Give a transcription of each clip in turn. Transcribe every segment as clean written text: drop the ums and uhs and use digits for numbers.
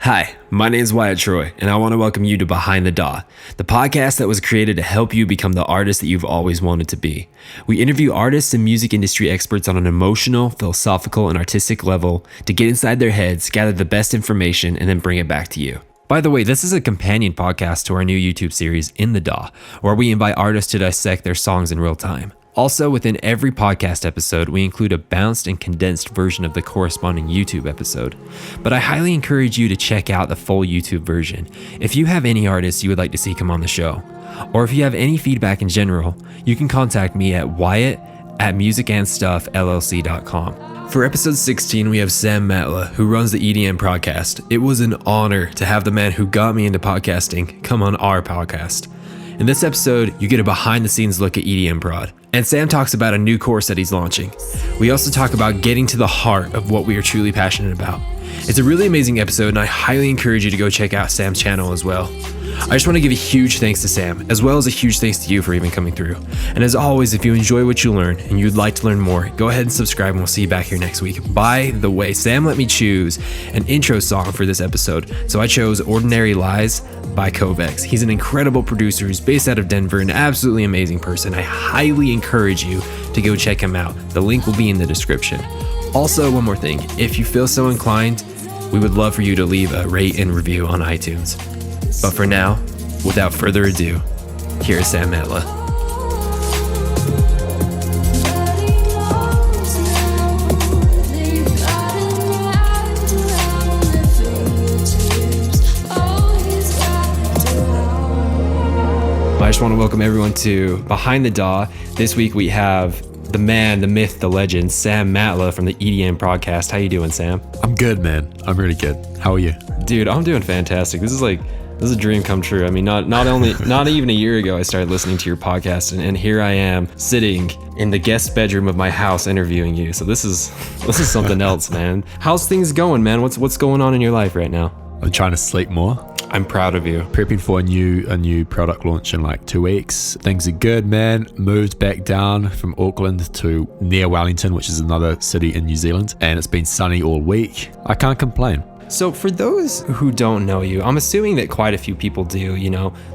Hi, my name is Wyatt Troy, and I want to welcome you to Behind the DAW, the podcast that was created to help you become the artist that you've always wanted to be. We interview artists and music industry experts on an emotional, philosophical, and artistic level to get inside their heads, gather the best information, and then bring it back to you. By the way, this is a companion podcast to our new YouTube series, In the DAW, where we invite artists to dissect their songs in real time. Also, within every podcast episode, we include a bounced and condensed version of the corresponding YouTube episode. But I highly encourage you to check out the full YouTube version if you have any artists you would like to see come on the show. Or if you have any feedback in general, you can contact me at wyatt@musicandstuffllc.com. For episode 16, we have Sam Matla, who runs the EDM Prodcast. It was an honor to have the man who got me into podcasting come on our podcast. In this episode, you get a behind-the-scenes look at EDM Prod, and Sam talks about a new course that he's launching. We also talk about getting to the heart of what we are truly passionate about. It's a really amazing episode, and I highly encourage you to go check out Sam's channel as well. I just want to give a huge thanks to Sam, as well as a huge thanks to you for even coming through. And as always, if you enjoy what you learn and you'd like to learn more, go ahead and subscribe and we'll see you back here next week. By the way, Sam let me choose an intro song for this episode, so I chose Ordinary Lies by Kovacs. He's an incredible producer who's based out of Denver, an absolutely amazing person. I highly encourage you to go check him out. The link will be in the description. Also, one more thing, if you feel so inclined, we would love for you to leave a rate and review on iTunes. But for now, without further ado, here's Sam Matla. I just want to welcome everyone to Behind the DAW. This week we have the man, the myth, the legend, Sam Matla from the EDM Prodcast. How you doing, Sam? I'm good, man. I'm really good. How are you? Dude, I'm doing fantastic. This is a dream come true. I mean, not even a year ago I started listening to your podcast, and here I am sitting in the guest bedroom of my house interviewing you. So this is something else, man. How's things going, man? What's going on in your life right now? I'm trying to sleep more. I'm proud of you. Prepping for a new product launch in like 2 weeks. Things are good, man. Moved back down from Auckland to near Wellington, which is another city in New Zealand, and it's been sunny all week. I can't complain. So for those who don't know you, I'm assuming that quite a few people do,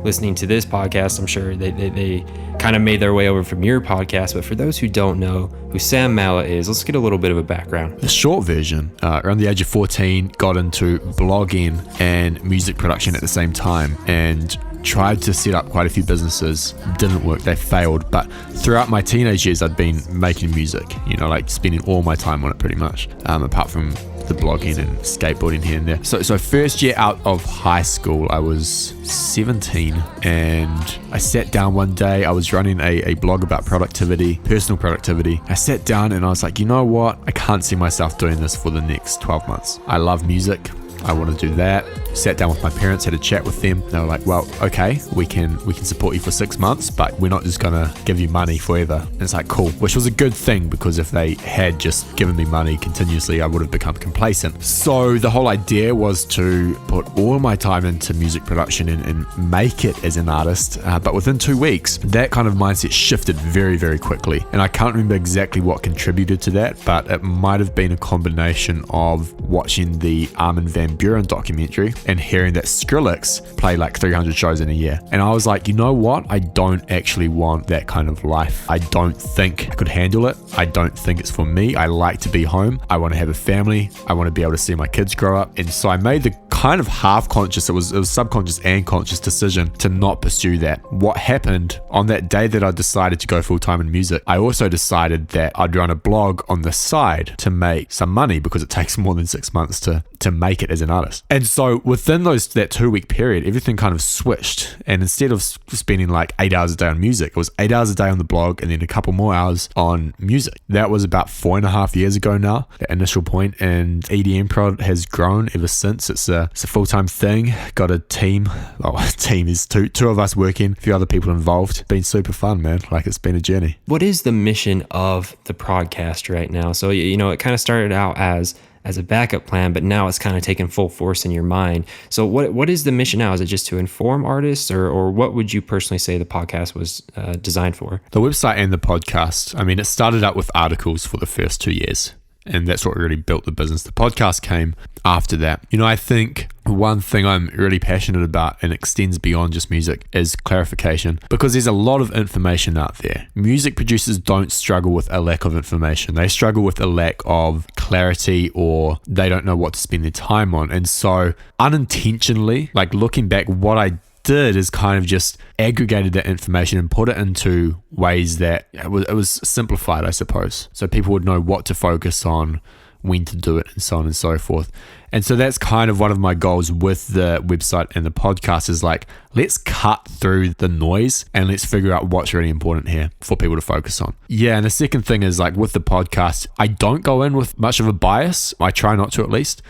listening to this podcast. I'm sure they kind of made their way over from your podcast. But for those who don't know who Sam Matla is, let's get a little bit of a background. The short version, around the age of 14, got into blogging and music production at the same time, and tried to set up quite a few businesses. Didn't work, they failed. But throughout my teenage years, I'd been making music, like spending all my time on it pretty much, apart from the blogging and skateboarding here and there. So first year out of high school, I was 17, and I sat down one day. I was running a blog about productivity, personal productivity. I sat down and I was like, you know what? I can't see myself doing this for the next 12 months. I love music. I want to do that. Sat down with my parents, had a chat with them. They were like, well, okay, we can support you for 6 months, but we're not just gonna give you money forever. And it's like, cool, which was a good thing, because if they had just given me money continuously, I would have become complacent. So the whole idea was to put all my time into music production and make it as an artist. But within 2 weeks, that kind of mindset shifted very, very quickly. And I can't remember exactly what contributed to that, but it might have been a combination of watching the Armin van Buuren documentary and hearing that Skrillex play like 300 shows in a year. And I was like, you know what? I don't actually want that kind of life. I don't think I could handle it. I don't think it's for me. I like to be home. I want to have a family. I want to be able to see my kids grow up. And so I made the kind of half-conscious, it was subconscious and conscious decision to not pursue that. What happened on that day that I decided to go full-time in music, I also decided that I'd run a blog on the side to make some money, because it takes more than 6 months to make it as an artist. And so within that 2 week period, everything kind of switched. And instead of spending like 8 hours a day on music, it was 8 hours a day on the blog and then a couple more hours on music. That was about 4.5 years ago now, the initial point. And EDM Prod has grown ever since. It's a full-time thing. Got a team. Oh, a team is two of us working, a few other people involved. Been super fun, man. Like, it's been a journey. What is the mission of the Prodcast right now? So, it kind of started out as a backup plan, but now it's kind of taken full force in your mind. So what is the mission now? Is it just to inform artists, or what would you personally say the podcast was designed for? The website and the podcast, I mean, it started out with articles for the first 2 years, and that's what really built the business. The podcast came after that. I think one thing I'm really passionate about and extends beyond just music is clarification, because there's a lot of information out there. Music producers don't struggle with a lack of information. They struggle with a lack of clarity, or they don't know what to spend their time on. And so unintentionally, like looking back, what I did is kind of just aggregated that information and put it into ways that it was simplified, I suppose. So people would know what to focus on, when to do it, and so on and so forth. And so that's kind of one of my goals with the website and the podcast is like, let's cut through the noise and let's figure out what's really important here for people to focus on. Yeah, and the second thing is like with the podcast, I don't go in with much of a bias. I try not to, at least.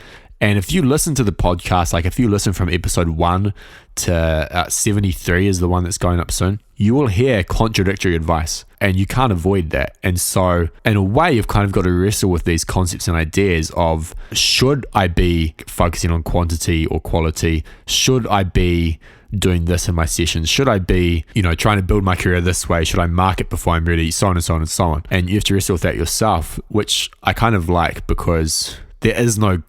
And if you listen to the podcast, like if you listen from episode 1 to 73 is the one that's going up soon, you will hear contradictory advice and you can't avoid that. And so in a way, you've kind of got to wrestle with these concepts and ideas of, should I be focusing on quantity or quality? Should I be doing this in my sessions? Should I be, trying to build my career this way? Should I market before I'm ready? So on and so on and so on. And you have to wrestle with that yourself, which I kind of like, because there is no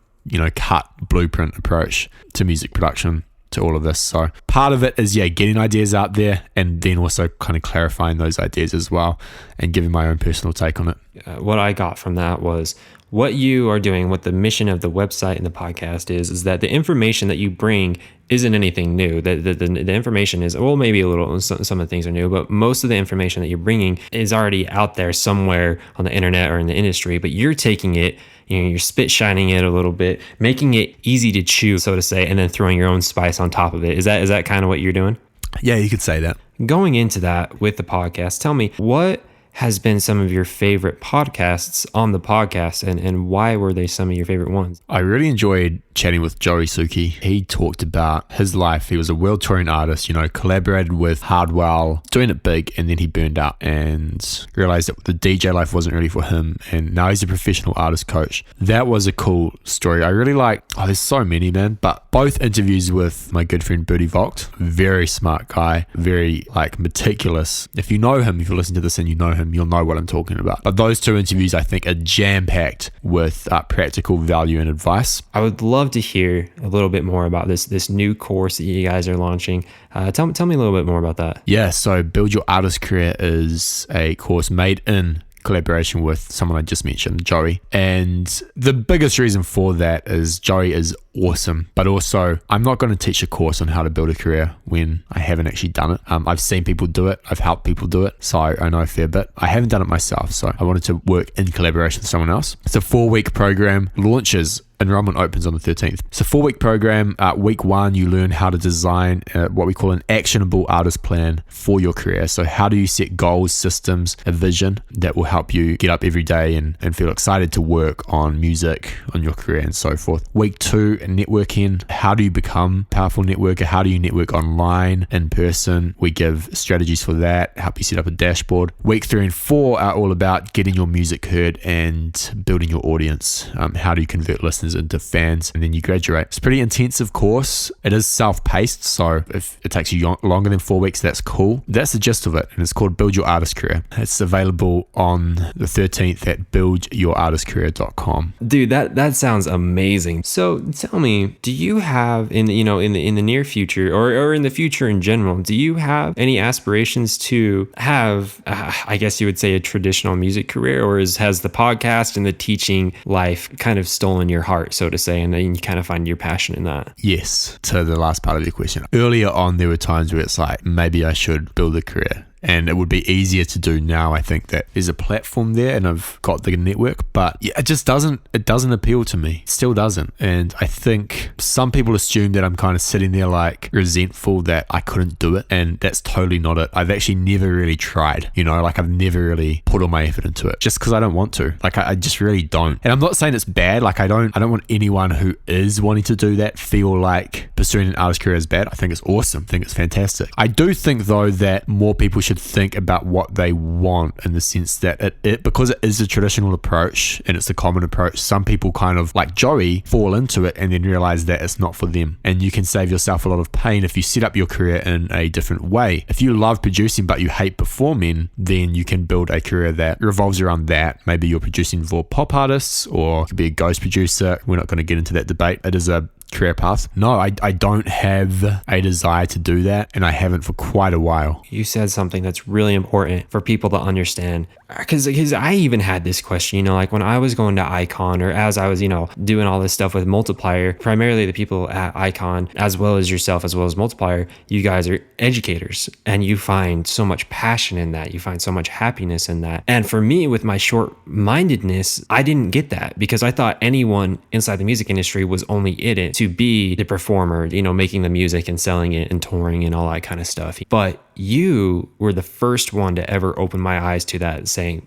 cut blueprint approach to music production, to all of this. So part of it is, getting ideas out there and then also kind of clarifying those ideas as well and giving my own personal take on it. What I got from that was what you are doing, what the mission of the website and the podcast is that the information that you bring isn't anything new. The information is, well, maybe a little, some of the things are new, but most of the information that you're bringing is already out there somewhere on the internet or in the industry, but you're taking it, you're spit shining it a little bit, making it easy to chew, so to say, and then throwing your own spice on top of it. Is that kind of what you're doing? Yeah, you could say that. Going into that with the podcast, tell me, what has been some of your favorite podcasts on the podcast, and why were they some of your favorite ones? I really enjoyed chatting with Joey Suki. He talked about his life. He was a world touring artist, collaborated with Hardwell, doing it big, and then he burned out and realized that the DJ life wasn't really for him, and now he's a professional artist coach. That was a cool story. I really like, there's so many, man, but both interviews with my good friend Bertie Vogt, very smart guy, very meticulous. If you know him, if you listen to this and you know him, you'll know what I'm talking about. But those two interviews, I think, are jam-packed with practical value and advice. I would love to hear a little bit more about this new course that you guys are launching. Tell me a little bit more about that. Yeah, so Build Your Artist Career is a course made in collaboration with someone I just mentioned, Joey. And the biggest reason for that is Joey is awesome, but also I'm not going to teach a course on how to build a career when I haven't actually done it. I've seen people do it. I've helped people do it. So I know a fair bit. I haven't done it myself. So I wanted to work in collaboration with someone else. It's a 4-week program, launches. Enrollment opens on the 13th. It's a 4-week program. Week 1, you learn how to design what we call an actionable artist plan for your career. So how do you set goals, systems, a vision that will help you get up every day and feel excited to work on music, on your career, and so forth. Week 2, networking. How do you become a powerful networker? How do you network online, in person? We give strategies for that, help you set up a dashboard. Week 3 and 4 are all about getting your music heard and building your audience. How do you convert listeners into fans, and then you graduate. It's a pretty intensive course. It is self-paced, so if it takes you longer than 4 weeks, that's cool. That's the gist of it, and it's called Build Your Artist Career. It's available on the 13th at buildyourartistcareer.com. Dude, that sounds amazing. So tell me, do you have in the near future or in the future in general, do you have any aspirations to have, I guess you would say, a traditional music career, or has the podcast and the teaching life kind of stolen your heart, so to say, and then you kind of find your passion in that? Yes, to the last part of your question. Earlier on, there were times where it's like, maybe I should build a career. And it would be easier to do now. I think that there's a platform there and I've got the network, but it just doesn't appeal to me. It still doesn't. And I think some people assume that I'm kind of sitting there resentful that I couldn't do it. And that's totally not it. I've actually never really tried, I've never really put all my effort into it just because I don't want to. I just really don't. And I'm not saying it's bad. I don't want anyone who is wanting to do that feel like pursuing an artist career is bad. I think it's awesome. I think it's fantastic. I do think though that more people should think about what they want, in the sense that it because it is a traditional approach and it's a common approach, some people kind of like Joey fall into it and then realize that it's not for them. And you can save yourself a lot of pain if you set up your career in a different way. If you love producing but you hate performing, then you can build a career that revolves around that. Maybe you're producing for pop artists, or you could be a ghost producer. We're not going to get into that debate. It is a career path. No, I don't have a desire to do that, and I haven't for quite a while. You said something that's really important for people to understand, because I even had this question, like when I was going to Icon, or as I was, doing all this stuff with Multiplier, primarily the people at Icon, as well as yourself, as well as Multiplier, you guys are educators, and you find so much passion in that. You find so much happiness in that. And for me, with my short-mindedness, I didn't get that, because I thought anyone inside the music industry was only in it to be the performer, making the music and selling it and touring and all that kind of stuff. But you were the first one to ever open my eyes to that, saying,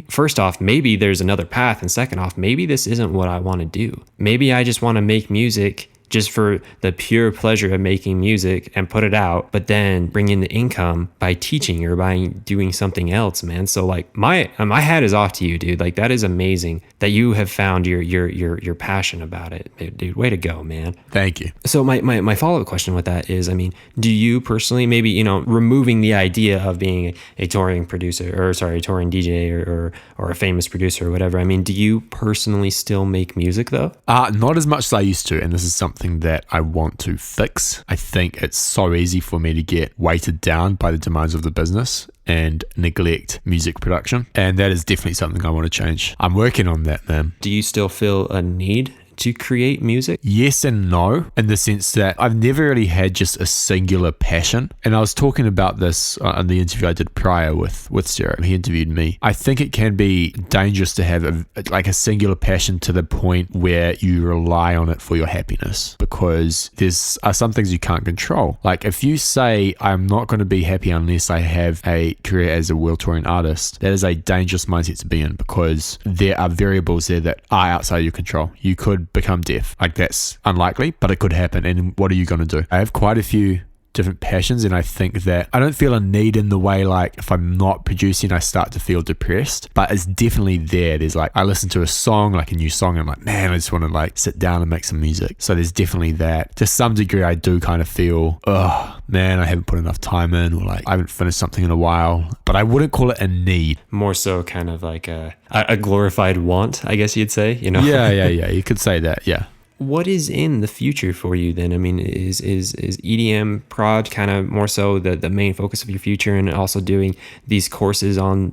first off, maybe there's another path. And second off, maybe this isn't what I want to do. Maybe I just want to make music just for the pure pleasure of making music and put it out, but then bring in the income by teaching or by doing something else, man. So like my hat is off to you, dude. Like that is amazing that you have found your passion about it, dude. Way to go, man. Thank you. So my follow-up question with that is, do you personally, maybe, removing the idea of being a touring producer, or a touring DJ or a famous producer or whatever, do you personally still make music though? Not as much as I used to, and this is something that I want to fix. I think it's so easy for me to get weighted down by the demands of the business and neglect music production, and that is definitely something I want to change. I'm working on that, man. Do you still feel a need to create music? Yes and no, in the sense that I've never really had just a singular passion. And I was talking about this on the interview I did prior with Sarah. He interviewed me. I think it can be dangerous to have a singular passion to the point where you rely on it for your happiness, because there's some things you can't control. Like if you say, I'm not going to be happy unless I have a career as a world touring artist, that is a dangerous mindset to be in, because there are variables there that are outside your control. You could become deaf. Like that's unlikely, but it could happen. And what are you going to do? I have quite a few different passions, and I think that I don't feel a need in the way like if I'm not producing I start to feel depressed, but it's definitely there. There's like I listen to a song, like a new song, and I'm like, man, I just want to like sit down and make some music. So there's definitely that. To some degree I do kind of feel, oh man, I haven't put enough time in, or like I haven't finished something in a while, but I wouldn't call it a need. More so kind of like a glorified want, I guess you'd say, Yeah, you could say that, yeah. What is in the future for you then? Is EDM Prod kind of more so the main focus of your future, and also doing these courses on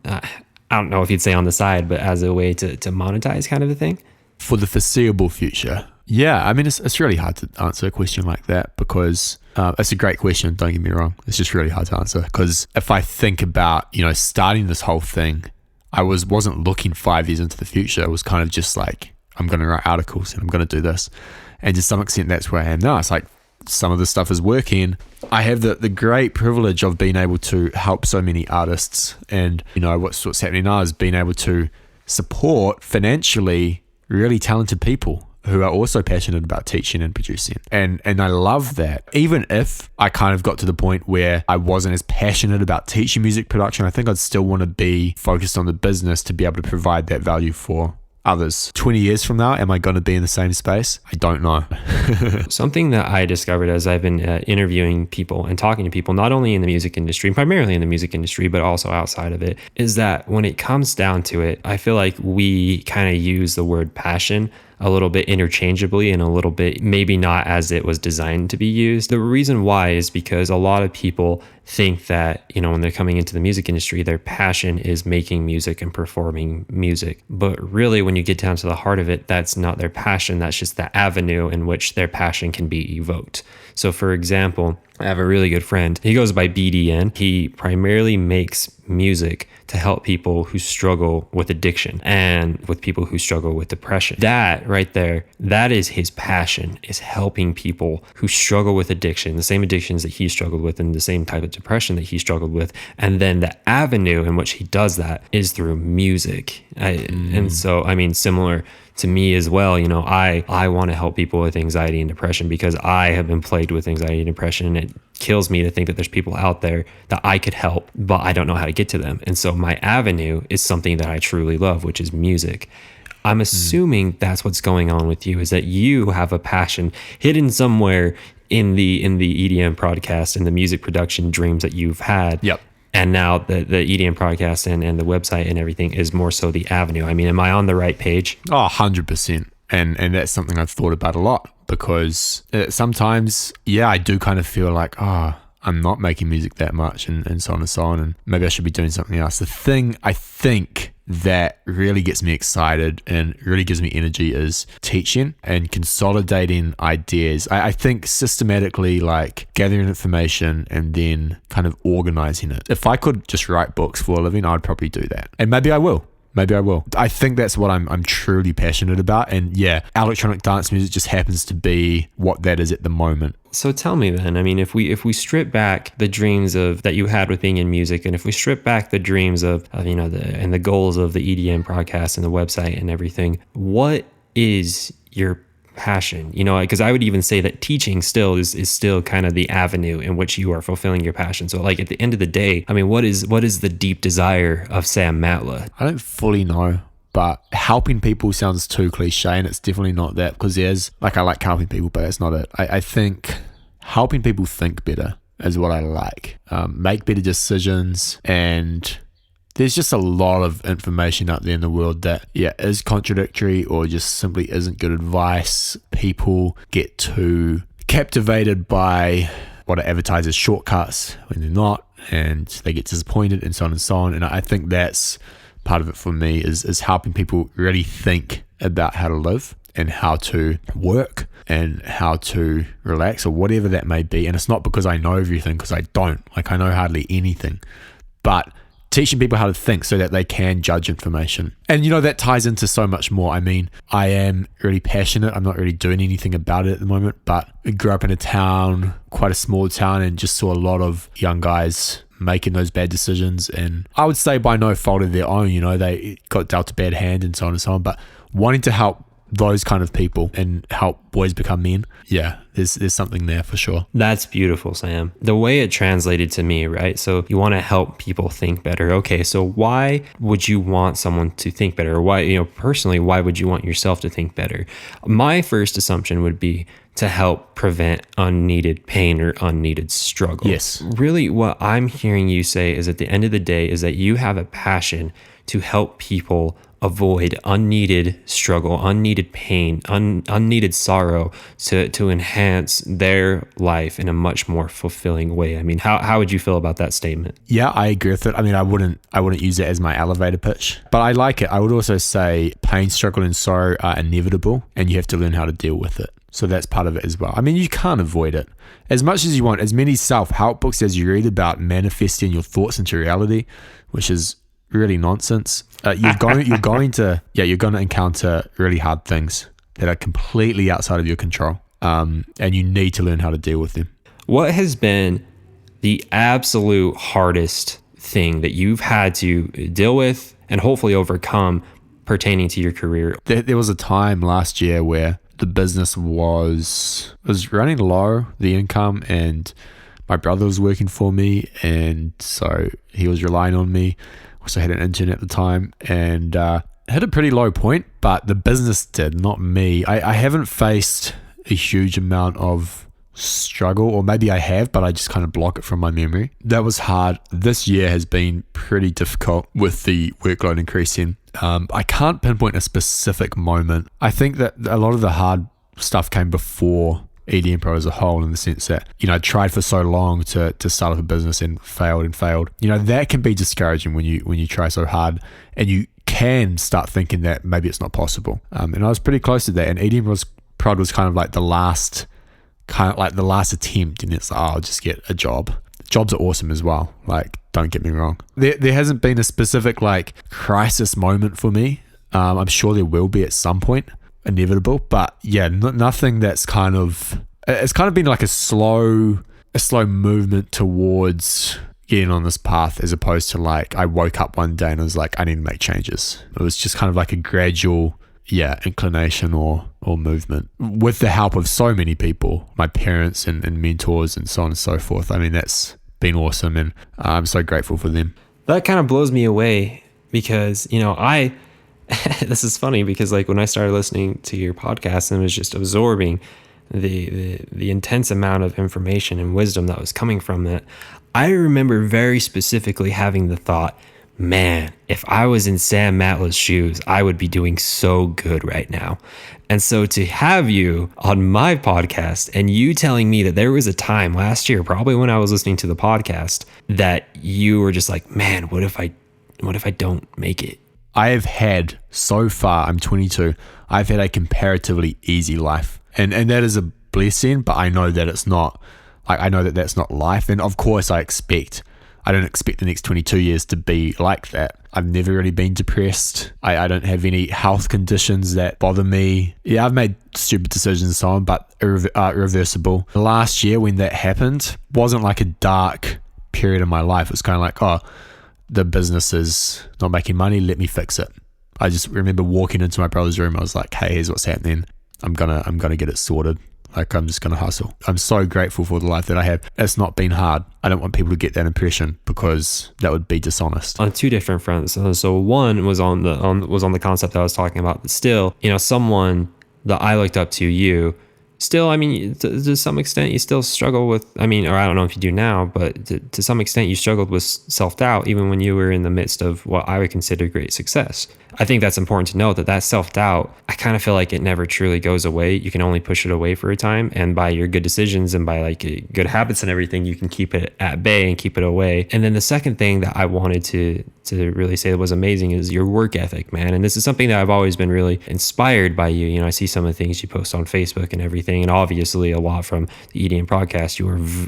I don't know if you'd say on the side, but as a way to monetize kind of a thing? For the foreseeable future, yeah. It's really hard to answer a question like that, because it's a great question, don't get me wrong. It's just really hard to answer, because if I think about, starting this whole thing, I wasn't looking 5 years into the future. It was kind of just like, I'm going to write articles and I'm going to do this. And to some extent, that's where I am now. It's like some of the stuff is working. I have the great privilege of being able to help so many artists. And, what's happening now is being able to support financially really talented people who are also passionate about teaching and producing. And I love that. Even if I kind of got to the point where I wasn't as passionate about teaching music production, I think I'd still want to be focused on the business to be able to provide that value for others. 20 years from now, am I going to be in the same space? I don't know. Something that I discovered as I've been interviewing people and talking to people, not only in the music industry, primarily in the music industry, but also outside of it, is that when it comes down to it, I feel like we kind of use the word passion a little bit interchangeably and a little bit maybe not as it was designed to be used. The reason why is because a lot of people think that, when they're coming into the music industry, their passion is making music and performing music. But really, when you get down to the heart of it, that's not their passion. That's just the avenue in which their passion can be evoked. So for example, I have a really good friend. He goes by BDN. He primarily makes music to help people who struggle with addiction and with people who struggle with depression. That right there, that is his passion, is helping people who struggle with addiction, the same addictions that he struggled with and the same type of depression that he struggled with. And then the avenue in which he does that is through music. And so, similar to me as well, I want to help people with anxiety and depression because I have been plagued with anxiety and depression, and it kills me to think that there's people out there that I could help, but I don't know how to get to them. And so my avenue is something that I truly love, which is music. I'm assuming that's what's going on with you, is that you have a passion hidden somewhere in the EDM Prodcast and the music production dreams that you've had. Yep. And now the EDM Prodcast and the website and everything is more so the avenue. Am I on the right page? Oh, 100%. And that's something I've thought about a lot, because sometimes, I do kind of feel like, I'm not making music that much, and so on and so on, and maybe I should be doing something else. The thing I think that really gets me excited and really gives me energy is teaching and consolidating ideas. I think systematically, like gathering information and then kind of organizing it. If I could just write books for a living, I'd probably do that. And maybe I will. I think that's what I'm truly passionate about. And electronic dance music just happens to be what that is at the moment. So tell me then, I mean, if we strip back the dreams that you had with being in music, and if we strip back the dreams of the goals of the EDM Prodcast and the website and everything, what is your passion? Because I would even say that teaching still is still kind of the avenue in which you are fulfilling your passion. So like at the end of the day, I mean, what is the deep desire of Sam Matla? I don't fully know, but helping people sounds too cliche, and it's definitely not that, because I like helping people, but that's not it. I think helping people think better is what I like. Make better decisions, and there's just a lot of information out there in the world that is contradictory or just simply isn't good advice. People get too captivated by what are advertised as shortcuts when they're not, and they get disappointed, and so on and so on. And I think that's part of it for me, is helping people really think about how to live and how to work and how to relax, or whatever that may be. And it's not because I know everything, because I don't. Like, I know hardly anything, but teaching people how to think so that they can judge information. And that ties into so much more. I mean, I am really passionate. I'm not really doing anything about it at the moment, but I grew up in a town, quite a small town, and just saw a lot of young guys making those bad decisions. And I would say by no fault of their own, they got dealt a bad hand and so on and so on. But wanting to help those kind of people and help boys become men, there's something there for sure. That's beautiful, Sam. The way it translated to me, right? So you want to help people think better. Okay, so why would you want someone to think better? Or why, personally, why would you want yourself to think better? My first assumption would be to help prevent unneeded pain or unneeded struggle. Yes. Really, what I'm hearing you say is, at the end of the day, is that you have a passion to help people avoid unneeded struggle, unneeded pain, unneeded sorrow, to enhance their life in a much more fulfilling way. I mean, how would you feel about that statement? Yeah, I agree with it. I mean, I wouldn't use it as my elevator pitch, but I like it. I would also say pain, struggle, and sorrow are inevitable, and you have to learn how to deal with it. So that's part of it as well. I mean, you can't avoid it. As much as you want, as many self-help books as you read about manifesting your thoughts into reality, which is really nonsense. You're going to encounter really hard things that are completely outside of your control, and you need to learn how to deal with them. What has been the absolute hardest thing that you've had to deal with and hopefully overcome pertaining to your career? There was a time last year where the business was running low, the income, and my brother was working for me, and so he was relying on me. Also had an intern at the time, and hit a pretty low point, but the business did, not me. I haven't faced a huge amount of struggle, or maybe I have, but I just kind of block it from my memory. That was hard. This year has been pretty difficult with the workload increasing. I can't pinpoint a specific moment. I think that a lot of the hard stuff came before EDM Pro as a whole, in the sense that, I tried for so long to start up a business and failed. That can be discouraging when you try so hard, and you can start thinking that maybe it's not possible. And I was pretty close to that, and EDM Prod was kind of like the last attempt, and it's like, I'll just get a job. Jobs are awesome as well. Like, don't get me wrong. There hasn't been a specific crisis moment for me. I'm sure there will be at some point. Inevitable, but nothing that's it's kind of been like a slow movement towards getting on this path, as opposed to I woke up one day and I was like, I need to make changes. It was just kind of like a gradual inclination or movement, with the help of so many people, my parents and mentors and so on and so forth. I mean, that's been awesome, and I'm so grateful for them. That kind of blows me away, because this is funny, because when I started listening to your podcast and was just absorbing the intense amount of information and wisdom that was coming from it, I remember very specifically having the thought, man, if I was in Sam Matla's shoes, I would be doing so good right now. And so to have you on my podcast and you telling me that there was a time last year, probably when I was listening to the podcast, that you were just like, man, what if I don't make it? I have had, so far, I'm 22, I've had a comparatively easy life. And that is a blessing, but I know that it's not, like, I know that that's not life. And of course I don't expect the next 22 years to be like that. I've never really been depressed. I don't have any health conditions that bother me. Yeah, I've made stupid decisions and so on, but irreversible. Last year when that happened, wasn't like a dark period in my life. It was kind of like, oh, the business is not making money, let me fix it. I just remember walking into my brother's room. I was like, hey, here's what's happening. I'm gonna get it sorted. Like, I'm just gonna hustle. I'm so grateful for the life that I have. It's not been hard. I don't want people to get that impression because that would be dishonest. On two different fronts. So one was on the concept that I was talking about. But still, someone that I looked up to, you. Still, I mean, to some extent, you still struggle with, or I don't know if you do now, but to some extent, you struggled with self-doubt, even when you were in the midst of what I would consider great success. I think that's important to note, that self-doubt, I kind of feel like it never truly goes away. You can only push it away for a time. And by your good decisions and by like good habits and everything, you can keep it at bay and keep it away. And then the second thing that I wanted to really say that was amazing is your work ethic, man. And this is something that I've always been really inspired by you. I see some of the things you post on Facebook and everything, and obviously a lot from the EDM Prodcast.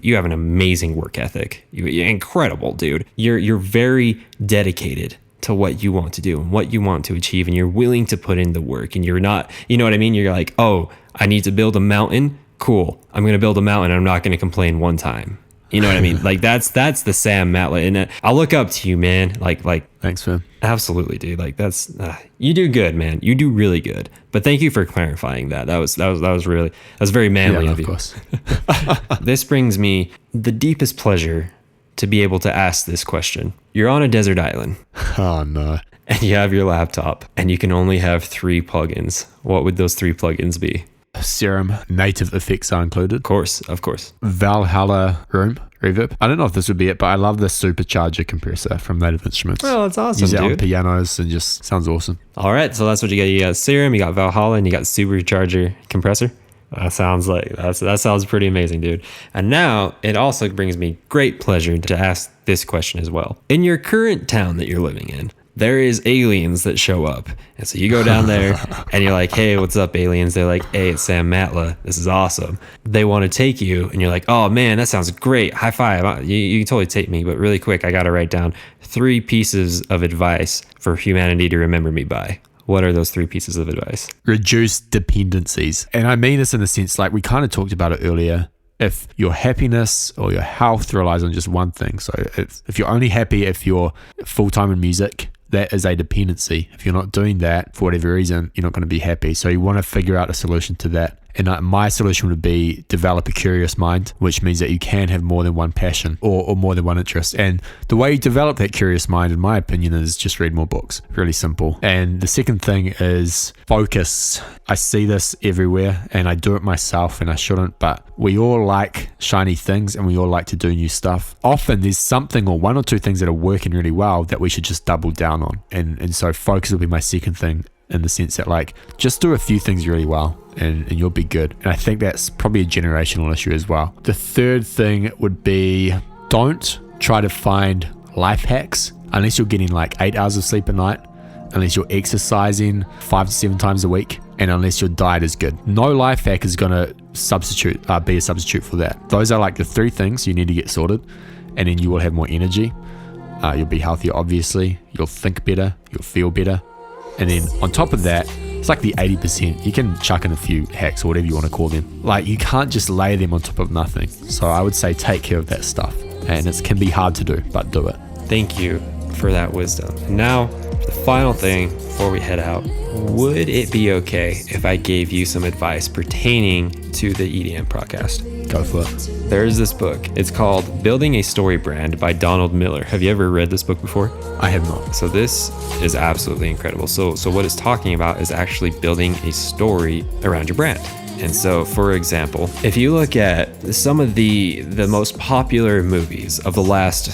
You have an amazing work ethic. You're incredible, dude. You're very dedicated to what you want to do and what you want to achieve, and you're willing to put in the work, and you're not, you know what I mean? You're like, oh, I need to build a mountain. Cool. I'm going to build a mountain. I'm not going to complain one time. You know what I mean? Like that's the Sam Matla, and I look up to you, man. Like thanks, man. Absolutely, dude. Like that's you do good, man. You do really good. But thank you for clarifying that. That was very manly of you. Of course. This brings me the deepest pleasure to be able to ask this question. You're on a desert island. Oh no. And you have your laptop, and you can only have 3 plugins. What would those 3 plugins be? Serum, native effects are included. Of course. Valhalla Room reverb. I don't know if this would be it, but I love the supercharger compressor from Native Instruments. Oh, that's awesome, Use it dude. on pianos and just sounds awesome. All right, so that's what you got. You got Serum, you got Valhalla, and you got supercharger compressor. That sounds pretty amazing, dude. And now it also brings me great pleasure to ask this question as well. In your current town that you're living in, there is aliens that show up. And so you go down there and you're like, hey, what's up, aliens? They're like, hey, it's Sam Matla. This is awesome. They want to take you, and you're like, oh man, that sounds great. High five. You can totally take me, but really quick, I got to write down 3 pieces of advice for humanity to remember me by. What are those 3 pieces of advice? Reduce dependencies. And I mean this in the sense, like we kind of talked about it earlier. If your happiness or your health relies on just one thing, so if you're only happy if you're full-time in music, that is a dependency. If you're not doing that for whatever reason, you're not going to be happy. So you want to figure out a solution to that. And my solution would be develop a curious mind, which means that you can have more than one passion or more than one interest. And the way you develop that curious mind, in my opinion, is just read more books. Really simple. And the second thing is focus. I see this everywhere, and I do it myself, and I shouldn't, but we all like shiny things and we all like to do new stuff. Often there's something or 1 or 2 things that are working really well that we should just double down on. And so focus will be my second thing, in the sense that like just do a few things really well and you'll be good. And I think that's probably a generational issue as well. The third thing would be, don't try to find life hacks unless you're getting like 8 hours of sleep a night, unless you're exercising 5 to 7 times a week, and unless your diet is good. No life hack is going to be a substitute for that. Those are like the 3 things you need to get sorted, and then you will have more energy. You'll be healthier, obviously. You'll think better. You'll feel better. And then on top of that, it's like the 80%. You can chuck in a few hacks or whatever you want to call them. Like you can't just lay them on top of nothing. So I would say take care of that stuff. And it can be hard to do, but do it. Thank you for that wisdom. And now, the final thing before we head out, would it be okay if I gave you some advice pertaining to the EDM Prodcast? Go for it. There's this book. It's called Building a Story Brand by Donald Miller. Have you ever read this book before? I have not. So this is absolutely incredible. So what it's talking about is actually building a story around your brand. And so, for example, if you look at some of the most popular movies of the last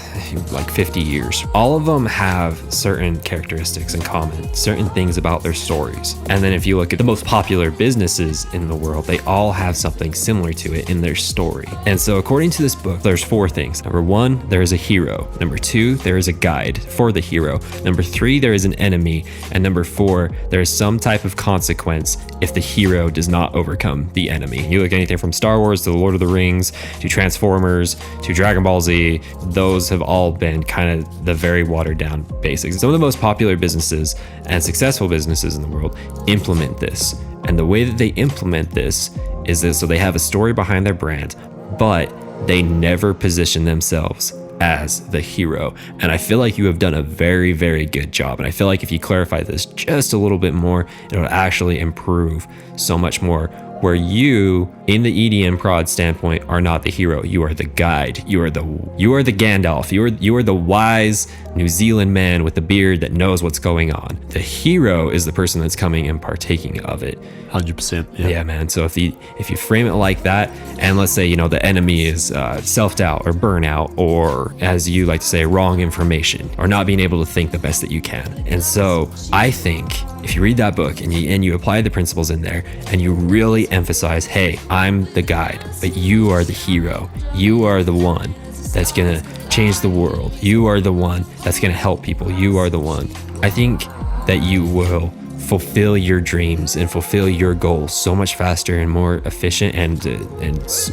like 50 years, all of them have certain characteristics in common, certain things about their stories. And then if you look at the most popular businesses in the world, they all have something similar to it in their story. And so according to this book, there's 4 things. Number 1, there is a hero. Number 2, there is a guide for the hero. Number 3, there is an enemy. And number 4, there is some type of consequence if the hero does not overcome the enemy. You look at anything from Star Wars to The Lord of the Rings to Transformers to Dragon Ball Z, those have all been kind of the very watered down basics. Some of the most popular businesses and successful businesses in the world implement this. And the way that they implement this is this: so they have a story behind their brand, but they never position themselves as the hero. And I feel like you have done a very, very good job. And I feel like if you clarify this just a little bit more, it'll actually improve so much more, where you, in the EDM prod standpoint, are not the hero. You are the guide. You are the Gandalf. You are the wise New Zealand man with the beard that knows what's going on. The hero is the person that's coming and partaking of it. 100%. Yeah, man. So if you frame it like that, and let's say, the enemy is self-doubt or burnout, or as you like to say, wrong information, or not being able to think the best that you can. And so I think if you read that book and you apply the principles in there, and you really emphasize, hey, I'm the guide, but you are the hero. You are the one that's gonna change the world. You are the one that's gonna help people. You are the one. I think that you will fulfill your dreams and fulfill your goals so much faster and more efficient and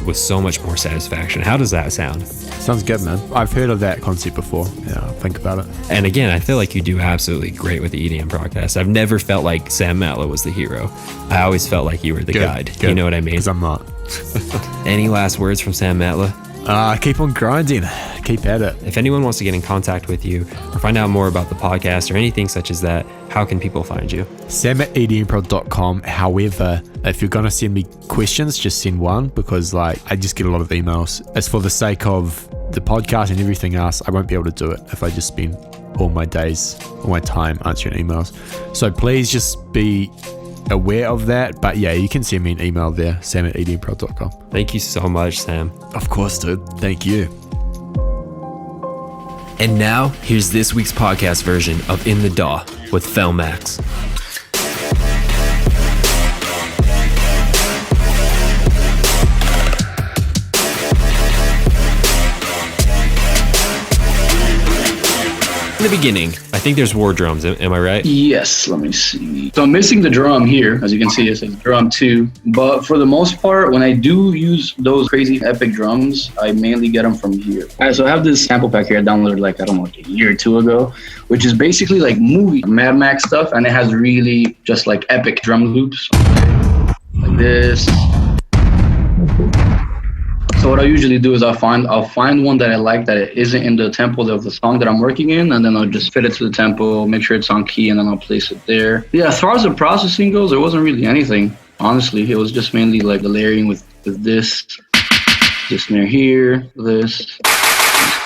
with so much more satisfaction. How does that sound? Sounds good, man. I've heard of that concept before. Yeah, I'll think about it. And again, I feel like you do absolutely great with the EDM Prodcast. I've never felt like Sam Matla was the hero. I always felt like you were the guide. Good. You know what I mean? Because I'm not. Any last words from Sam Matla? Keep on grinding. Keep at it. If anyone wants to get in contact with you or find out more about the podcast or anything such as that, how can people find you? Sam at edmprod.com. However, if you're going to send me questions, just send one, because I just get a lot of emails. As for the sake of the podcast and everything else, I won't be able to do it if I just spend all my time answering emails. So please just be aware of that. But yeah, you can send me an email there, sam at edmprod.com. Thank you so much, Sam. Of course, dude. Thank you. And now, here's this week's podcast version of In the DAW with Felmax. In the beginning, I think there's war drums. Am I right? Yes, let me see. So I'm missing the drum here. As you can see, it says drum 2. But for the most part, when I do use those crazy epic drums, I mainly get them from here. All right, so I have this sample pack here I downloaded a year or 2 ago, which is basically like movie Mad Max stuff. And it has really just like epic drum loops like this. So what I usually do is I'll find one that I like that it isn't in the tempo of the song that I'm working in, and then I'll just fit it to the tempo, make sure it's on key, and then I'll place it there. Yeah, as far as the processing goes, there wasn't really anything, honestly. It was just mainly like the layering with this snare here, these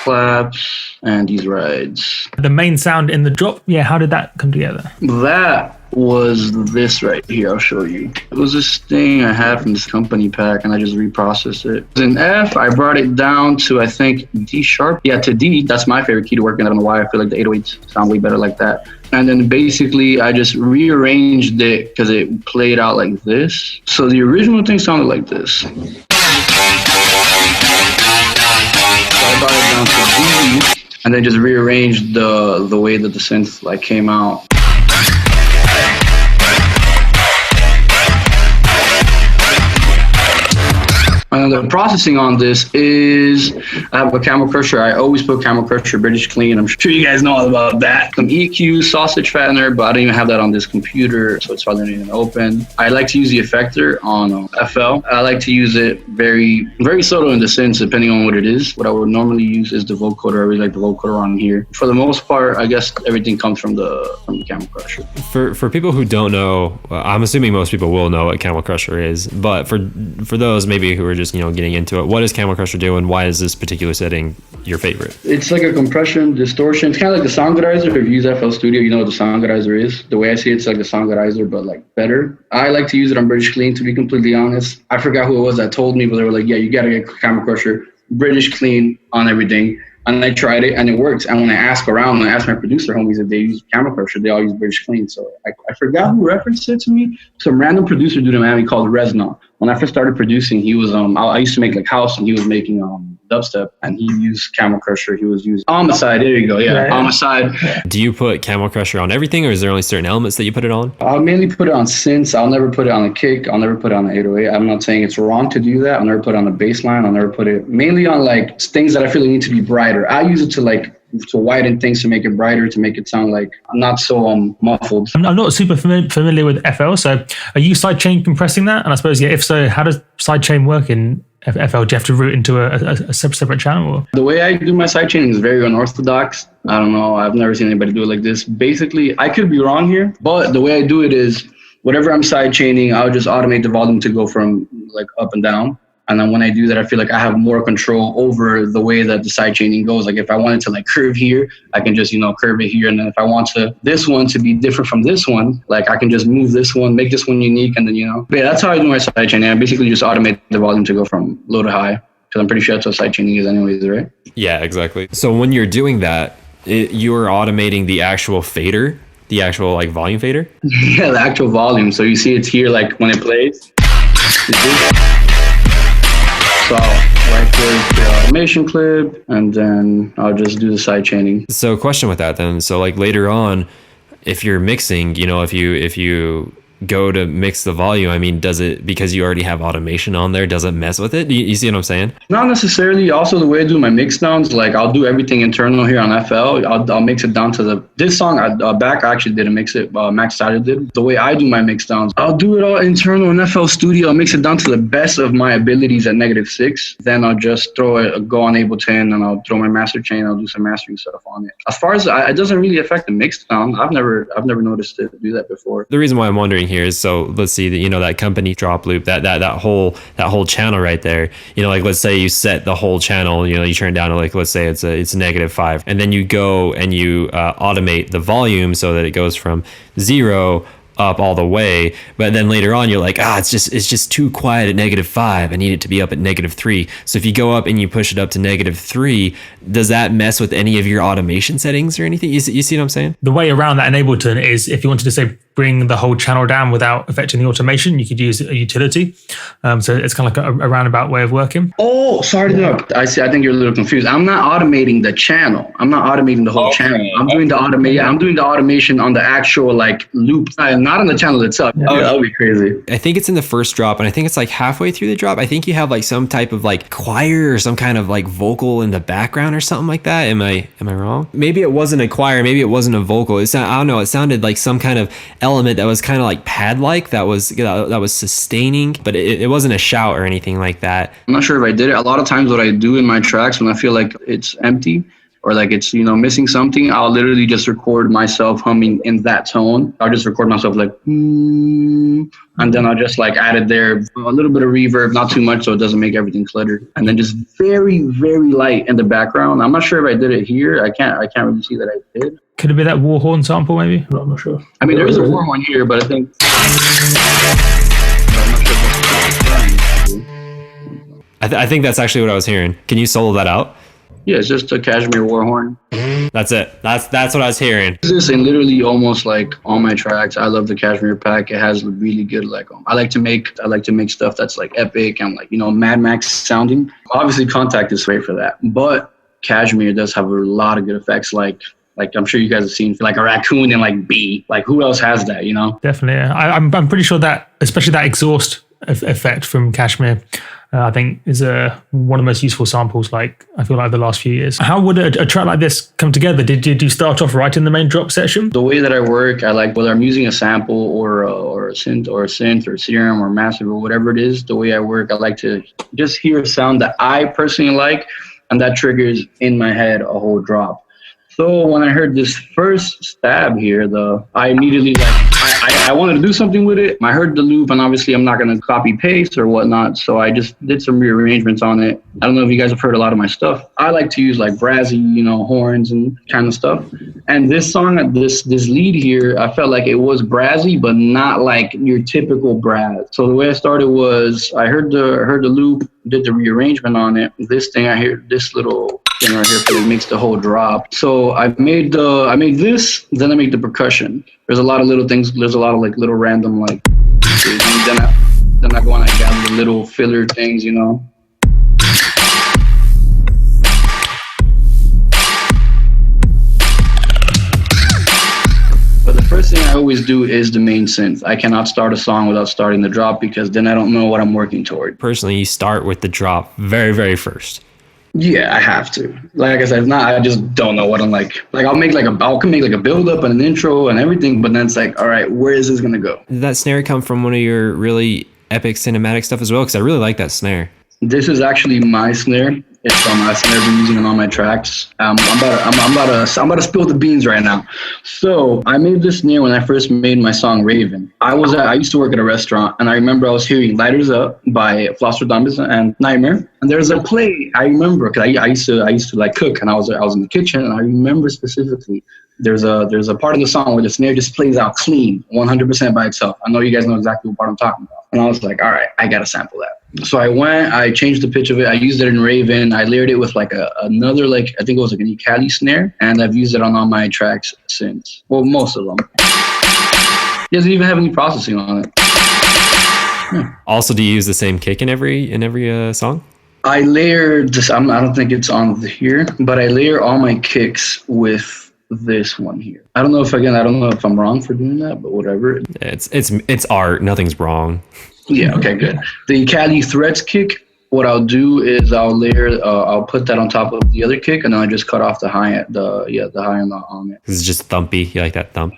claps, and these rides. The main sound in the drop, how did that come together? That was this right here. I'll show you. It was this thing I had from this company pack, and I just reprocessed it. In F, I brought it down to, I think, D sharp. Yeah, to D. That's my favorite key to work in. I don't know why. I feel like the 808s sound way better like that. And then basically, I just rearranged it because it played out like this. So the original thing sounded like this. So I brought it down to D, and then just rearranged the way that the synth came out. And the processing on this is, I have a camel crusher. I always put camel crusher British clean. I'm sure you guys know all about that. Some EQ, sausage fattener, but I don't even have that on this computer, so it's probably not even open. I like to use the effector on FL. I like to use it very, very subtle in the sense, depending on what it is. What I would normally use is the vocoder. I really like the vocoder on here. For the most part, I guess everything comes from the camel crusher. For people who don't know, I'm assuming most people will know what camel crusher is, but for those maybe who are just first, getting into it. What does Camel Crusher do, and why is this particular setting your favorite? It's like a compression, distortion. It's kind of like the Songwriter. If you use FL Studio, you know what the Songwriter is. The way I see it, it's like the Songwriter, but like better. I like to use it on British Clean, to be completely honest. I forgot who it was that told me, but they were like, yeah, you got to get Camel Crusher, British Clean on everything. And I tried it and it works. And when I ask around, when I ask my producer homies if they use Camel Crusher, they all use British Clean. So I forgot who referenced it to me. Some random producer dude in Miami called Resna. When I first started producing, he was I used to make like house, and he was making dubstep, and he used Camel Crusher. He was using Homicide. There you go. Yeah, Homicide. Do you put Camel Crusher on everything, or is there only certain elements that you put it on? I'll mainly put it on synths. I'll never put it on a kick. I'll never put it on an 808. I'm not saying it's wrong to do that. I'll never put it on a bass line. I'll never put it mainly on like things that I feel need to be brighter. I use it to widen things, to make it brighter, to make it sound like not so muffled. I'm not super familiar with FL, so are you sidechain compressing that? And I suppose, yeah, if so, how does sidechain work in FL? Do you have to route into a separate channel? Or? The way I do my sidechaining is very unorthodox. I don't know. I've never seen anybody do it like this. Basically, I could be wrong here, but the way I do it is whatever I'm sidechaining, I'll just automate the volume to go from like up and down. And then when I do that, I feel like I have more control over the way that the sidechaining goes. Like if I wanted to like curve here, I can just, curve it here. And then if I want this one to be different from this one, like I can just move this one, make this one unique. And then, But yeah, that's how I do my sidechaining. I basically just automate the volume to go from low to high. Because I'm pretty sure that's what sidechaining is anyways, right? Yeah, exactly. So when you're doing that, you're automating the actual fader, the actual like volume fader? Yeah, the actual volume. So you see it's here like when it plays. So right there's the automation clip, and then I'll just do the side chaining. So question with that then. So like later on, if you're mixing, if you go to mix the volume, I mean, does it, because you already have automation on there, does it mess with it? You see what I'm saying? Not necessarily. Also, the way I do my mix downs, like I'll do everything internal here on FL. I'll mix it down to this song. Back I actually didn't mix it. Max Steiner did. The way I do my mix downs, I'll do it all internal in FL Studio. I'll mix it down to the best of my abilities at -6. Then I'll just go on Ableton, and I'll throw my master chain. I'll do some mastering stuff on it. As far as it doesn't really affect the mix down. I've never noticed it do that before. The reason why I'm wondering here is, so let's see that that company drop loop, that whole channel right there, like let's say you set the whole channel, you turn it down to like, let's say it's -5, and then you go and you automate the volume so that it goes from 0 up all the way, but then later on you're like, it's just too quiet at -5. I need it to be up at -3. So if you go up and you push it up to -3, does that mess with any of your automation settings or anything? You see what I'm saying? The way around that in Ableton is, if you wanted to say bring the whole channel down without affecting the automation, you could use a utility. So it's kind of like a roundabout way of working. Oh, sorry to interrupt. I see. I think you're a little confused. I'm not automating the channel. I'm not automating the whole channel. I'm doing the I'm doing the automation on the actual like loop, not on the channel itself. Yeah. Oh, that would be crazy. I think it's in the first drop, and I think it's like halfway through the drop. I think you have like some type of like choir or some kind of like vocal in the background or something like that. Am I wrong? Maybe it wasn't a choir. Maybe it wasn't a vocal. I don't know. It sounded like some kind of element that was kind of like pad-like, that was sustaining, but it wasn't a shout or anything like that. I'm not sure if I did it. A lot of times what I do in my tracks when I feel like it's empty or like it's, missing something, I'll literally just record myself humming in that tone. I'll just record myself like, and then I'll just like add it there, a little bit of reverb, not too much so it doesn't make everything cluttered. And then just very, very light in the background. I'm not sure if I did it here. I can't really see that I did. Could it be that war horn sample maybe? I'm not sure. I mean, there is a war horn here, but I think... I think that's actually what I was hearing. Can you solo that out? Yeah, it's just a Cashmere war horn. That's it. That's what I was hearing. This in literally almost like all my tracks. I love the Cashmere pack. It has really good like I like to make stuff that's like epic and like Mad Max sounding. Obviously, Contact is great for that, but Cashmere does have a lot of good effects. Like I'm sure you guys have seen like a raccoon and like bee. Like who else has that? Definitely. I'm pretty sure that, especially that exhaust effect from Cashmere, I think is one of the most useful samples, like I feel like the last few years. How would a track like this come together? Did you start off right in the main drop section? The way that I work, I like whether I'm using a sample or a synth or Serum or Massive or whatever it is, the way I work, I like to just hear a sound that I personally like, and that triggers in my head a whole drop. So when I heard this first stab here, I immediately I wanted to do something with it. I heard the loop, and obviously I'm not going to copy paste or whatnot. So I just did some rearrangements on it. I don't know if you guys have heard a lot of my stuff. I like to use like brassy, horns and kind of stuff. And this song, this lead here, I felt like it was brassy, but not like your typical brass. So the way I started was I heard the loop, did the rearrangement on it. This thing I hear, this little thing right here, it makes the whole drop. So I made this, then I made the percussion. There's a lot of little things. There's a lot of like little random like. Then I go and I gather the little filler things, But the first thing I always do is the main synth. I cannot start a song without starting the drop because then I don't know what I'm working toward. Personally, you start with the drop very, very first. Yeah, I have to. Like I said, if not, I just don't know what I'm like. Like I can make like a build up and an intro and everything, but then it's like, all right, where is this gonna go? Did that snare come from one of your really epic cinematic stuff as well? Because I really like that snare. This is actually my snare. It's my snare. I've been using it on my tracks. I'm about to spill the beans right now. So I made this snare when I first made my song Raven. I used to work at a restaurant, and I remember I was hearing "Lighters Up" by Flosser and Nightmare. And there's a play I remember because I used to like cook, and I was in the kitchen, and I remember specifically there's a part of the song where the snare just plays out clean, 100% by itself. I know you guys know exactly what part I'm talking about. And I was like, all right, I gotta sample that. So I changed the pitch of it. I used it in Raven. I layered it with like another, like, I think it was like an E-Cali snare. And I've used it on all my tracks since. Well, most of them. It doesn't even have any processing on it. Yeah. Also, do you use the same kick in every song? I layered this. I don't think it's on here, but I layer all my kicks with this one here. I don't know if I'm wrong for doing that, but whatever. It's art. Nothing's wrong. Yeah, okay, good. The Cali Threats kick, what I'll do is I'll put that on top of the other kick, and then I just cut off the high on it. It's just thumpy. You like that thump?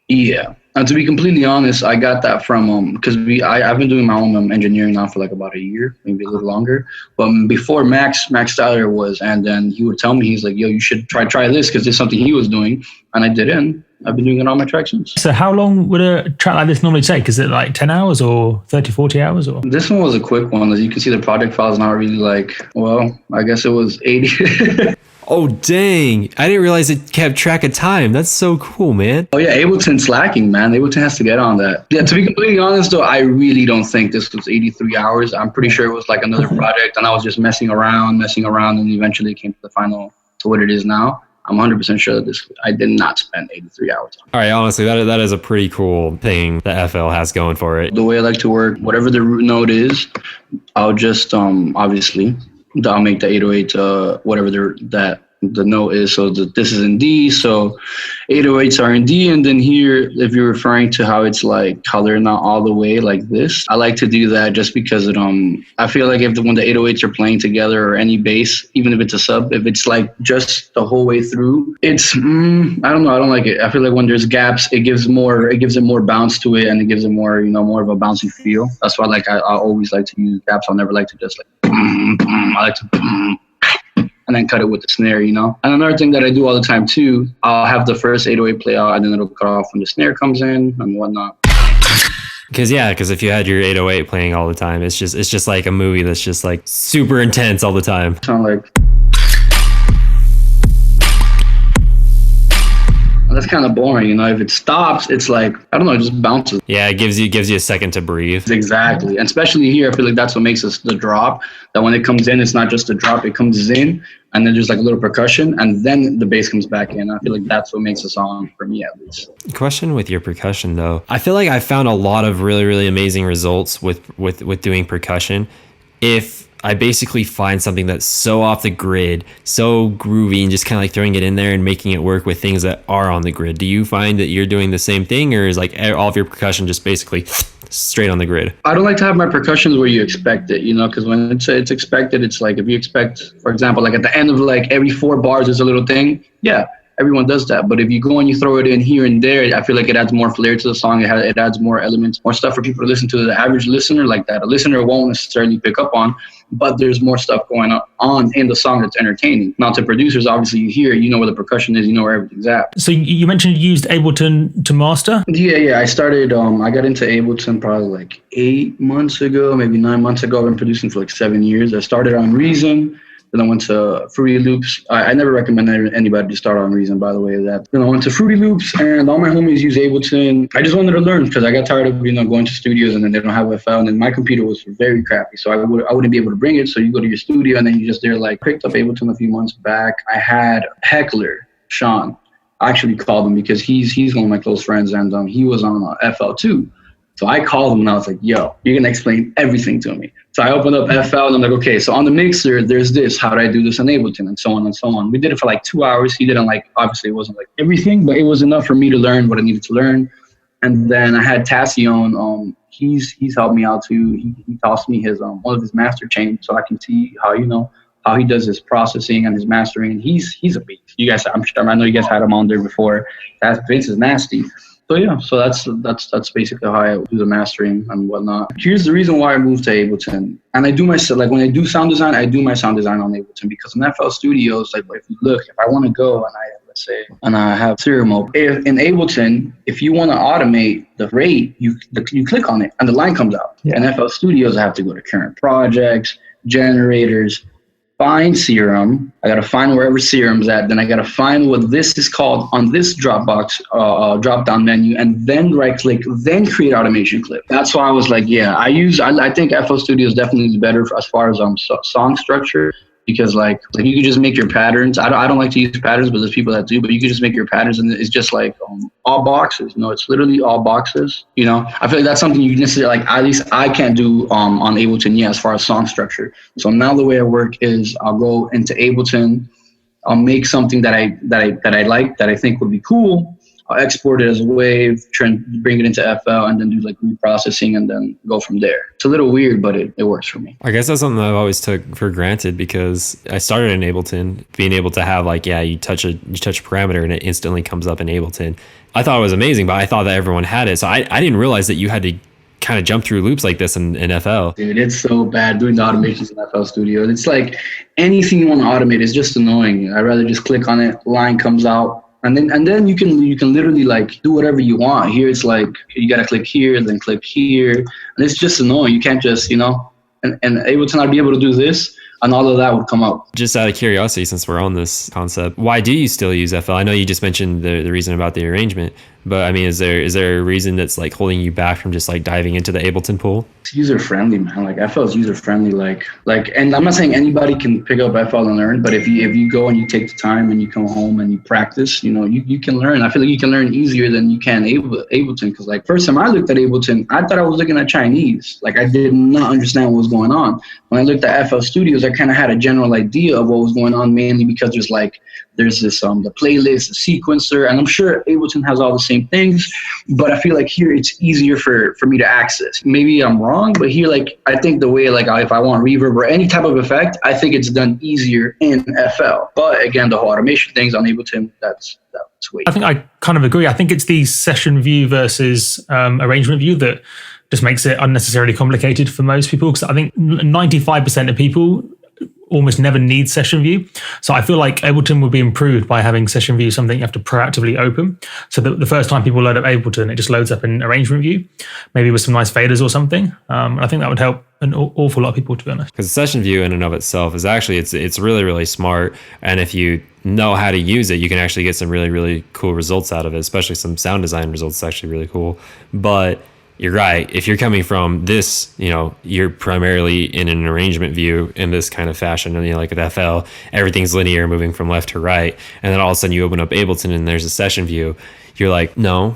Yeah. And to be completely honest, I got that from because I've been doing my own engineering now for like about a year, maybe a little longer. But before Max Styler was, and then he would tell me, he's like, yo, you should try this because it's something he was doing, and I did it. And I've been doing it on my tracks since. So how long would a track like this normally take? Is it like 10 hours or 30, 40 hours? Or this one was a quick one. As you can see, the project file is not really like, well, I guess it was 80. Oh, dang. I didn't realize it kept track of time. That's so cool, man. Oh, yeah. Ableton's slacking, man. Ableton has to get on that. Yeah, to be completely honest, though, I really don't think this was 83 hours. I'm pretty sure it was like another project, and I was just messing around, and eventually it came to the final, to what it is now. I'm 100% sure that I did not spend 83 hours on it. All right, honestly, that is a pretty cool thing that FL has going for it. The way I like to work, whatever the root note is, I'll just, obviously, I'll make the 808, whatever the note is. So this is in D, so 808s are in D, and then here, if you're referring to how it's like, how they're not all the way like this, I like to do that just because I feel like when the 808s are playing together, or any bass, even if it's a sub, if it's like just the whole way through, it's I don't know, I don't like it. I feel like when there's gaps, it gives it more bounce to it, and it gives it more, more of a bouncy feel. That's why I always like to use gaps. I'll never like to just like I like to and then cut it with the snare, And another thing that I do all the time too, I'll have the first 808 play out, and then it'll cut off when the snare comes in and whatnot. Because if you had your 808 playing all the time, it's just like a movie that's just like super intense all the time. Sound like. That's kind of boring, If it stops, it's like, I don't know, it just bounces. Yeah, it gives you a second to breathe. Exactly. And especially here, I feel like that's what makes us the drop. That when it comes in, it's not just a drop, it comes in, and then there's like a little percussion, and then the bass comes back in. I feel like that's what makes a song, for me at least. Question with your percussion though. I feel like I found a lot of really, really amazing results with doing percussion. If I basically find something that's so off the grid, so groovy, and just kind of like throwing it in there and making it work with things that are on the grid. Do you find that you're doing the same thing, or is like all of your percussion just basically straight on the grid? I don't like to have my percussions where you expect it, because when it's expected, it's like if you expect, for example, like at the end of like every 4 bars there's a little thing. Yeah, everyone does that. But if you go and you throw it in here and there, I feel like it adds more flair to the song. It adds more elements, more stuff for people to listen to. The average listener, like that, a listener won't necessarily pick up on, but there's more stuff going on in the song that's entertaining. Now to producers, obviously you hear, you know where the percussion is, you know where everything's at. So you mentioned you used Ableton to master? Yeah. I started, I got into Ableton probably like 8 months ago, maybe 9 months ago. I've been producing for like 7 years. I started on Reason. Then I went to Fruity Loops. I never recommend anybody to start on Reason, by the way. Then I went to Fruity Loops, and all my homies use Ableton. I just wanted to learn because I got tired of going to studios and then they don't have FL, and then my computer was very crappy, so I wouldn't be able to bring it. So you go to your studio and then you just picked up Ableton a few months back. I had Heckler, Sean. I actually called him because he's one of my close friends, and he was on FL too. So I called him and I was like, yo, you're going to explain everything to me. So I opened up FL and I'm like, okay, so on the mixer, there's this. How do I do this on Ableton? And so on and so on. We did it for like 2 hours. He didn't obviously it wasn't like everything, but it was enough for me to learn what I needed to learn. And then I had Tassione. He's helped me out too. He tossed me his one of his master chains so I can see how he does his processing and his mastering. He's a beast. You guys, I know you guys had him on there before. Vince is nasty. So yeah, so that's basically how I do the mastering and whatnot. Here's the reason why I moved to Ableton. And I do when I do sound design, I do my sound design on Ableton because in FL Studios, if you look, if I want to go and I have serial mode, in Ableton, if you want to automate the rate, you click on it and the line comes out. Yeah. In FL Studios, I have to go to current projects, generators, find serum. I got to find wherever serum's at. Then I got to find what this is called on this Dropbox drop down menu, and then right click, then create automation clip. That's why I was like, yeah, I think FL Studio is definitely better as far as song structure. Because like you can just make your patterns. I don't like to use patterns, but there's people that do. But you can just make your patterns, and it's just like all boxes. It's literally all boxes. I feel like that's something you necessarily at least I can't do on Ableton as far as song structure. So now the way I work is I'll go into Ableton, I'll make something that I like, that I think would be cool. I'll export it as a wave, try and bring it into FL, and then do reprocessing and then go from there. It's a little weird, but it works for me. I guess that's something I've always took for granted because I started in Ableton, being able to have you touch a parameter and it instantly comes up in Ableton. I thought it was amazing, but I thought that everyone had it. So I didn't realize that you had to kind of jump through loops like this in FL. Dude, it's so bad doing the automations in FL Studio. It's like anything you want to automate is just annoying. I'd rather just click on it, line comes out. And then you can literally do whatever you want. Here it's you gotta click here, then click here, and it's just annoying. You can't just and Ableton, I'd be able to do this, and all of that would come up. Just out of curiosity, since we're on this concept, why do you still use FL? I know you just mentioned the reason about the arrangement, but I mean, is there a reason that's holding you back from just diving into the Ableton pool? It's user friendly, man. FL is user friendly. And I'm not saying anybody can pick up FL and learn, but if you go and you take the time and you come home and you practice, you can learn. I feel like you can learn easier than you can Ableton. Because first time I looked at Ableton, I thought I was looking at Chinese. I did not understand what was going on. When I looked at FL Studios, I kind of had a general idea of what was going on, mainly because there's this the playlist, the sequencer, and I'm sure Ableton has all the same things, but I feel like here it's easier for me to access. Maybe I'm wrong, but here I think the way if I want reverb or any type of effect, I think it's done easier in FL. But again, the whole automation things on Ableton, that's sweet. I think I kind of agree. I think it's the session view versus arrangement view that just makes it unnecessarily complicated for most people, because I think 95% of people almost never need session view. So I feel like Ableton would be improved by having session view something you have to proactively open. So the first time people load up Ableton, it just loads up in arrangement view, maybe with some nice faders or something. And I think that would help an awful lot of people, to be honest. Because session view in and of itself is actually, it's really, really smart. And if you know how to use it, you can actually get some really, really cool results out of it, especially some sound design results. It's actually really cool. But you're right. If you're coming from this, you're primarily in an arrangement view in this kind of fashion. And like with FL, everything's linear, moving from left to right. And then all of a sudden you open up Ableton and there's a session view. you're like, no.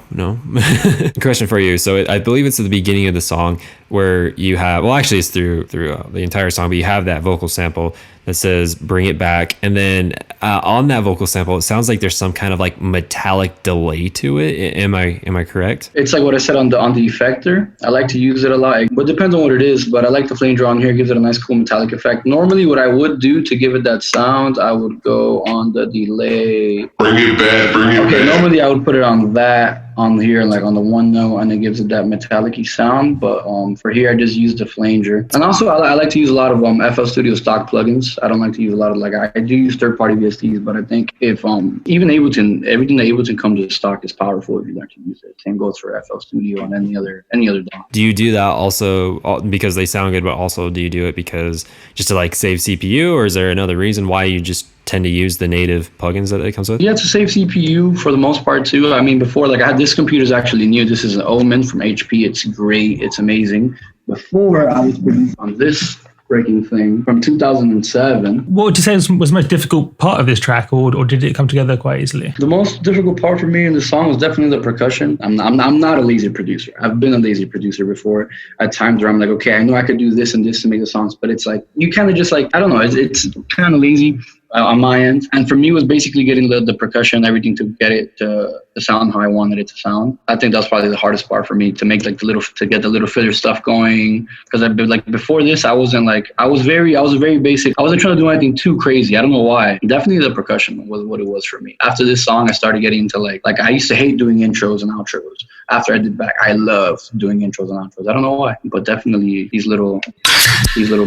Question for you. So I believe it's at the beginning of the song where you have, well, actually it's through the entire song, but you have that vocal sample that says bring it back, and then on that vocal sample it sounds like there's some kind of like metallic delay to it. Am I correct? It's like what I said on the effector. I like to use it a lot, but it depends on what it is. But I like the flanger on here. It gives it a nice cool metallic effect. Normally what I would do to give it that sound, I would go on the delay. Bring it back. Okay, normally I would put it on that, on here, like on the one note, and it gives it that metallic-y sound. But for here I just use the flanger. And also I like to use a lot of FL Studio stock plugins. I don't like to use a lot of, like, I do use third-party VSTs, but I think if even Ableton, everything that Ableton comes with stock is powerful if you learn to use it. Same goes for FL Studio and any other DAW. Do you do that also because they sound good, but also do you do it because just to like save CPU, or is there another reason why you just tend to use the native plugins that it comes with? Yeah, to save CPU for the most part too. I mean, before, like, I had this computer is actually new. This is an Omen from HP. It's great. It's amazing. Before, I was producing on this breaking thing from 2007. What would you say was the most difficult part of this track, or did it come together quite easily? The most difficult part for me in the song was definitely the percussion. I'm not a lazy producer. I've been a lazy producer before at times where I'm like, okay, I know I could do this and this to make the songs, but it's like, you kind of just like, I don't know, it's kind of lazy on my end. And for me, it was basically getting the percussion, everything to get it to sound how I wanted it to sound. I think that's probably the hardest part for me, to make like to get the little filler stuff going. Because I've been like, before this, I was very basic. I wasn't trying to do anything too crazy. I don't know why. Definitely the percussion was what it was for me. After this song, I started getting into like I used to hate doing intros and outros. After I did back, I loved doing intros and outros. I don't know why, but definitely these little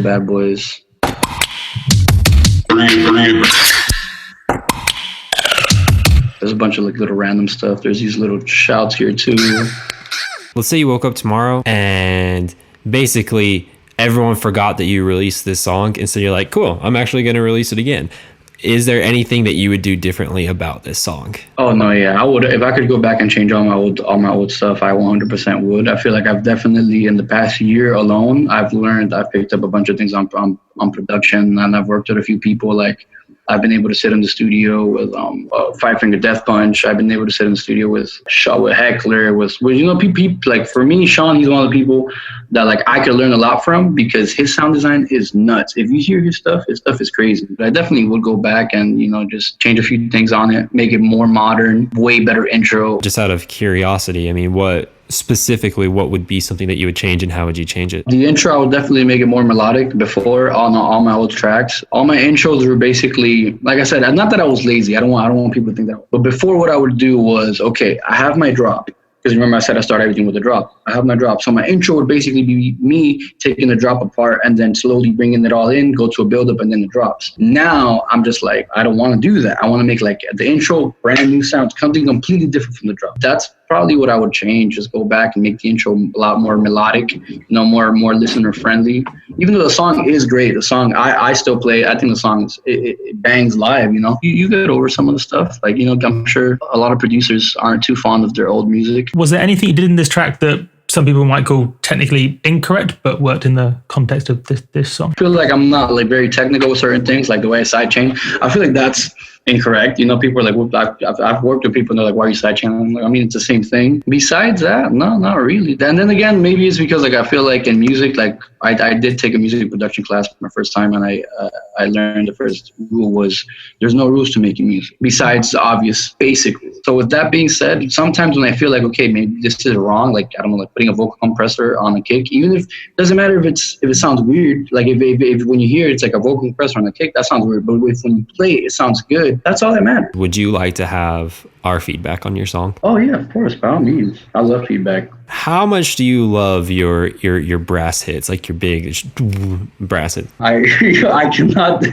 bad boys. Bring it. There's a bunch of like little random stuff. There's these little shouts here too. Let's say you woke up tomorrow and basically everyone forgot that you released this song, and so you're like, cool, I'm actually going to release it again. Is there anything that you would do differently about this song? Oh no, yeah, I would. If I could go back and change all my old stuff, I 100% would. I feel like I've definitely, in the past year alone, I've picked up a bunch of things on production, and I've worked with a few people. Like, I've been able to sit in the studio with Five Finger Death Punch. I've been able to sit in the studio with Heckler, with people like, for me, Sean, he's one of the people that like I could learn a lot from, because his sound design is nuts. If you hear his stuff is crazy. But I definitely would go back and just change a few things on it, make it more modern, way better intro. Just out of curiosity, I mean, what would be something that you would change, and how would you change it? The intro, I would definitely make it more melodic. Before, on all my old tracks, all my intros were basically, like I said, not that I was lazy. I don't want people to think that. But before, what I would do was, okay, I have my drop. Because remember I said I start everything with a drop. I have my drop. So my intro would basically be me taking the drop apart and then slowly bringing it all in, go to a build-up, and then the drops. Now I'm just like, I don't want to do that. I want to make like the intro, brand new sounds, something completely different from the drop. That's probably what I would change, is go back and make the intro a lot more melodic, more listener friendly. Even though the song is great, the song I still play. I think the song it bangs live. You get over some of the stuff. Like, I'm sure a lot of producers aren't too fond of their old music. Was there anything you did in this track that some people might call technically incorrect, but worked in the context of this song? I feel like I'm not like very technical with certain things, like the way I sidechain. I feel like that's incorrect. People are like, I've worked with people and they're like, why are you sidechaining? I'm like, I mean, it's the same thing. Besides that, no, not really. And then again, maybe it's because like I feel like in music, like I did take a music production class for my first time, and I learned the first rule was there's no rules to making music besides the obvious basic rules. So with that being said, sometimes when I feel like, okay, maybe this is wrong, like I don't know, like putting a vocal compressor on a kick, even if it doesn't matter if it sounds weird, like if when you hear it's like a vocal compressor on a kick, that sounds weird. But when you play it sounds good. That's all that matters. Would you like to have our feedback on your song? Oh yeah, of course, by all means. I love feedback. How much do you love your brass hits, like your big brass hits? I cannot.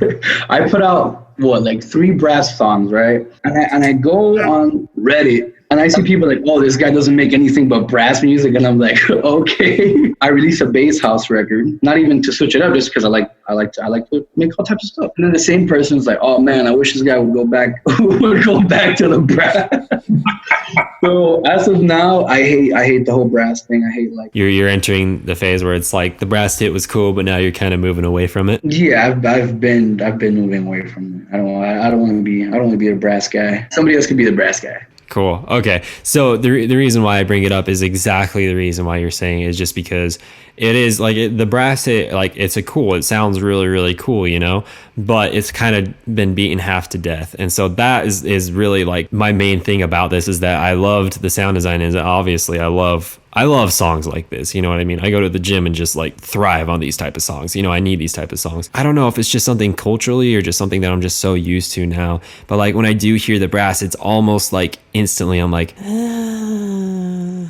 I put out like 3 brass songs, right? And I go on Reddit. And I see people like, oh, this guy doesn't make anything but brass music. And I'm like, okay. I released a bass house record, not even to switch it up, just because I like to make all types of stuff. And then the same person's like, oh man, I wish this guy would go back to the brass. So as of now, I hate the whole brass thing. I hate like you're entering the phase where it's like the brass hit was cool, but now you're kind of moving away from it. Yeah, I've been moving away from it. I don't want to be a brass guy. Somebody else could be the brass guy. Cool. Okay. So the reason why I bring it up is exactly the reason why you're saying it, is just because it is like the brass hit, like it sounds really, really cool, you know, but it's kind of been beaten half to death. And so that is really like my main thing about this, is that I loved the sound design, and obviously I love songs like this. You know what I mean? I go to the gym and just like thrive on these type of songs. You know, I need these type of songs. I don't know if it's just something culturally or just something that I'm just so used to now. But like when I do hear the brass, it's almost like instantly I'm like,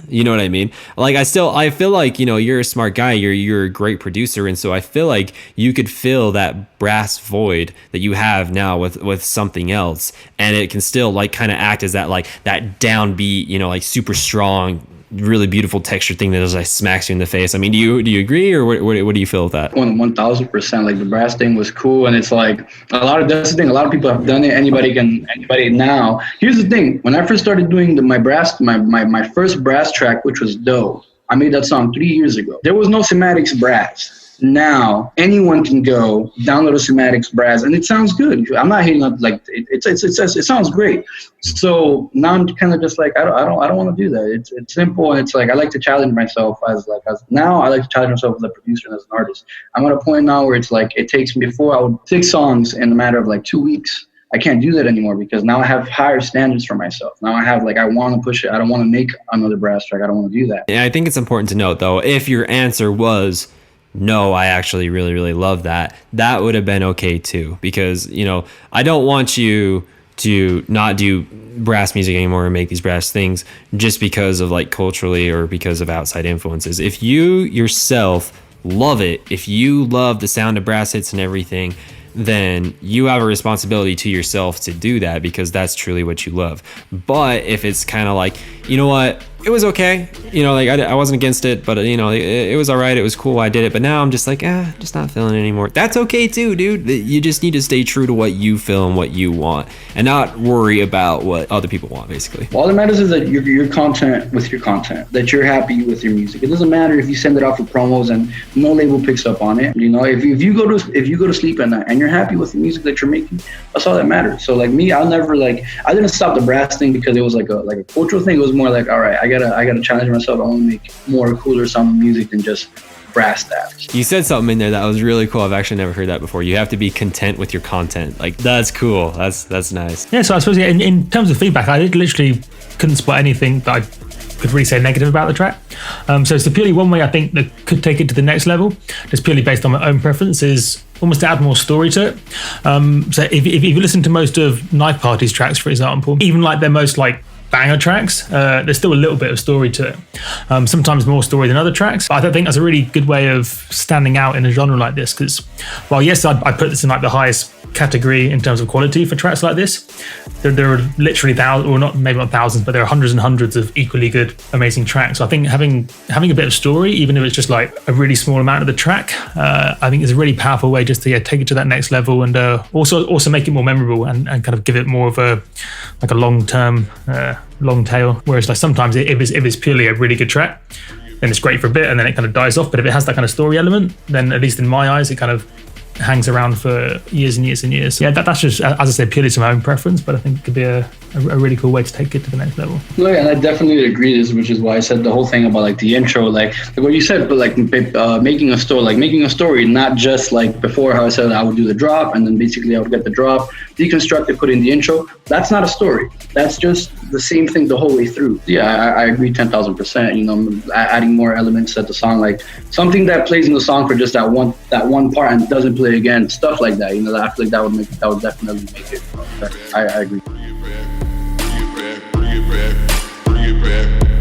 you know what I mean? Like I feel like, you know, you're a smart guy, you're a great producer. And so I feel like you could fill that brass void that you have now with something else. And it can still like kind of act as that downbeat, you know, like super strong, really beautiful texture thing that just like smacks you in the face. I mean, do you agree, or what do you feel with that? 1000%. Like the brass thing was cool, and it's like that's the thing. A lot of people have done it. Anybody now. Here's the thing. When I first started doing my first brass track, which was DAW, I made that song 3 years ago. There was no Cymatics brass. Now anyone can go download a Cymatics brass, and it sounds good. I'm not hating on like it sounds great. So now I'm kind of just like I don't want to do that. It's simple, and it's like I like to challenge myself as now I like to challenge myself as a producer and as an artist. I'm at a point now where it's like it takes me before I would 6 songs in a matter of like 2 weeks. I can't do that anymore because now I have higher standards for myself. Now I have I want to push it. I don't want to make another brass track. I don't want to do that. And I think it's important to note though, if your answer was no, I actually really, really love that would have been okay too, because, you know, I don't want you to not do brass music anymore and make these brass things just because of like culturally or because of outside influences. If you yourself love it, if you love the sound of brass hits and everything, then you have a responsibility to yourself to do that, because that's truly what you love. But if it's kind of like, you know what, it was okay, you know, like I wasn't against it, but you know, it was all right, it was cool, I did it, but now I'm just like, just not feeling it anymore. That's okay too, dude. You just need to stay true to what you feel and what you want, and not worry about what other people want, basically. All that matters is that your content with your content, that you're happy with your music. It doesn't matter if you send it out for promos and no label picks up on it. You know, if you go to sleep at night and you're happy with the music that you're making, that's all that matters. So like me, I didn't stop the brass thing because it was like a cultural thing. It was more like, all right, I gotta challenge myself. I want to make more cooler sounding music than just brass stacks. You said something in there that was really cool. I've actually never heard that before. You have to be content with your content. Like, that's cool. That's nice. Yeah, so I suppose in terms of feedback, I literally couldn't spot anything that I could really say negative about the track. So it's purely one way I think that could take it to the next level, just purely based on my own preference, is almost to add more story to it. So if you listen to most of Knife Party's tracks, for example, even like their most like banger tracks, there's still a little bit of story to it. Sometimes more story than other tracks. But I think that's a really good way of standing out in a genre like this, because while yes, I put this in like the highest category in terms of quality for tracks like this, there are literally thousands, or not, maybe not thousands, but there are hundreds and hundreds of equally good, amazing tracks. So I think having a bit of story, even if it's just like a really small amount of the track, I think is a really powerful way just to take it to that next level, and also make it more memorable and kind of give it more of a long-term long tail. Whereas like sometimes if it's purely a really good track, then it's great for a bit and then it kind of dies off. But if it has that kind of story element, then at least in my eyes, it kind of hangs around for years and years and years. Yeah, that's just, as I said, purely to my own preference, but I think it could be a really cool way to take it to the next level. No, and I definitely agree with this, which is why I said the whole thing about like the intro, like what you said, but like making a story, not just like before how I said I would do the drop and then basically I would get the drop, deconstruct it, put in the intro. That's not a story. That's just the same thing the whole way through. Yeah, I agree 10,000%. You know, adding more elements at the song, like something that plays in the song for just that one part and doesn't play again, stuff like that. You know, I feel like that would definitely make it. I agree. Bring it back.